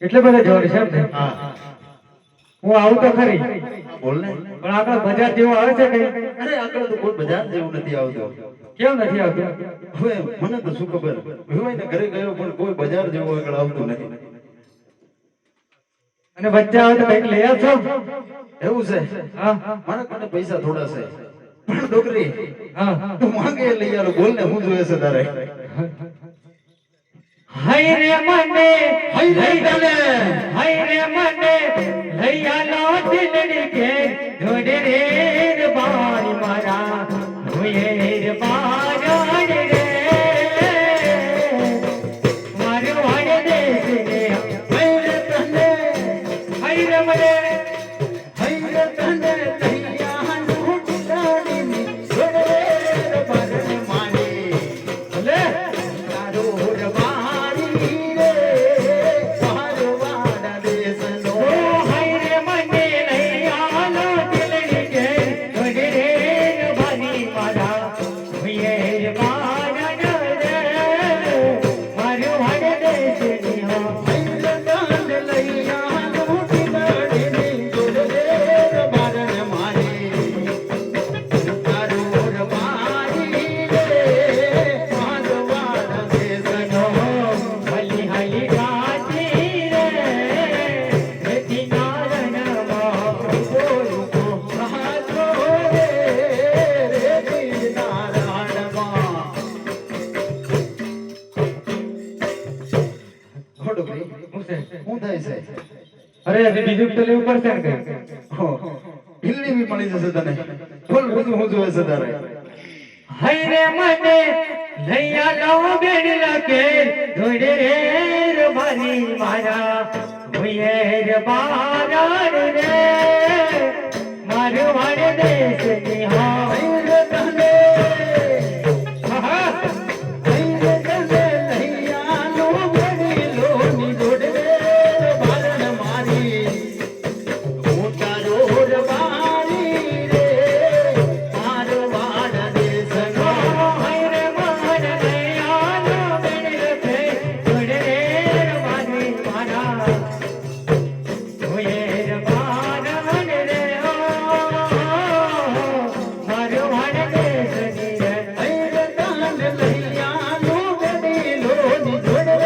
એટલે બધા જોર છે ને. હા હું આવું તો ખરી બોલ ને. પણ આગળ બજાર જેવું આવે છે કે અરે આગળ તો કોઈ બજાર જેવું નથી આવતું. કેમ નથી આવતું? હવે મને તો શું ખબર, હું એને ઘરે ગયો પણ કોઈ બજાર જેવું આગળ આવતું નથી. અને વચ્ચે આવે તો કંઈક લઈ આવશો. એવું છે? હા મારા પાસે પૈસા થોડા છે પણ ડોકરી હા તું માંગે એ લઈ આલો. બોલ ને હું જોઈએ છે તારે? હાય રે મને હાય રે તને હાય રે મને લઈ આલો દિલડી કે જોડે રે બારી મારા હોયે રે બારા રે ડોકરી હું છે શું થાય છે અરે હજી બીજું તો લેવું પડશે ને કઈ હો હિલડી બી મળી જશે તને બોલ બીજું શું જોવે છે તારે હૈરે મને લૈયા લો બેડ લકે ધોડે રે ભારી મારા ભુયે રે બારણ રે મારું વાડે દેશ ની હા હૈરે તને હા હૈરે તને લૈયા લો બેડી લો ની જોડે બારણ મારી મોટા રોડ બારી રે મારો વાડ દેશનો હૈરે મને લૈયા લો બેડ લકે ધોડે રે ભારી મારા ભુયે રે બારણ રે મારું વાડે દેશ ની રે હૈરે તને લૈયા લો બેડી લો ની જોડે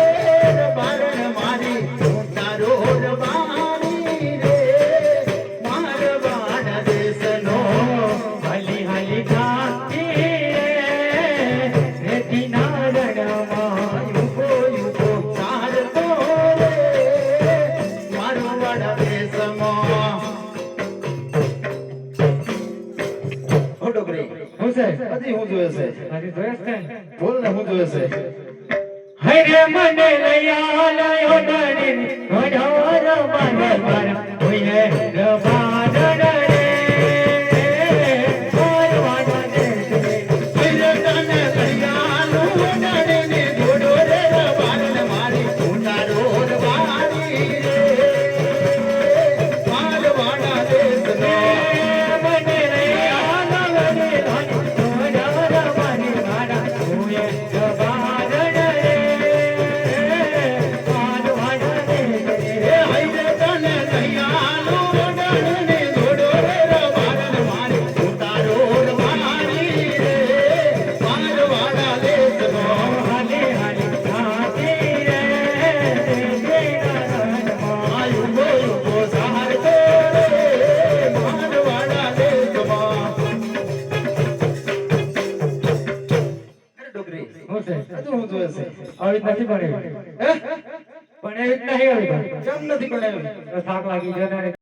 બારણ મારી મોટા રોડ બારી રે મારો વાડ દેશનો હાલી હાલી ખાતી રેતી નારણમાં યુગો યુગો ચાલતો રે મારો વાડ દેશનો ઓ ડોકરી હું છે હજી હું જોવે છે હજી જોયસ છે બોલ ને હું જોવે છે હરે મને લયા લયો ડરી ઘોડોર બાંધર બાર હોય રબાડ રે ઓર વાડા દે હૈરે તને લૈયા લો બેડી ની જોડો રે બારણ મારી મોટા રોડ બારી રે મારો વાડ દેશનો મને લયા લયો ઘોડોર બાંધર બાર હોય રબાડ રે ઓર વાડા દે હૈરે તને લૈયા લો બેડી ની જોડો રે બારણ મારી મોટા રોડ બારી રે મારો વાડ દેશનો હાલે હાલે ખાતી રે નારણમાં યુગો યુગો સહારતો રે મારો વાડ દેશમાં અરે ડોકરી હું છે હજુ હું જોવે છે આવી નથી ભણેવી હે ભણેવી જ નહીં આવી કેમ નથી બનાવ્યું તો થાક લાગી ગયો ને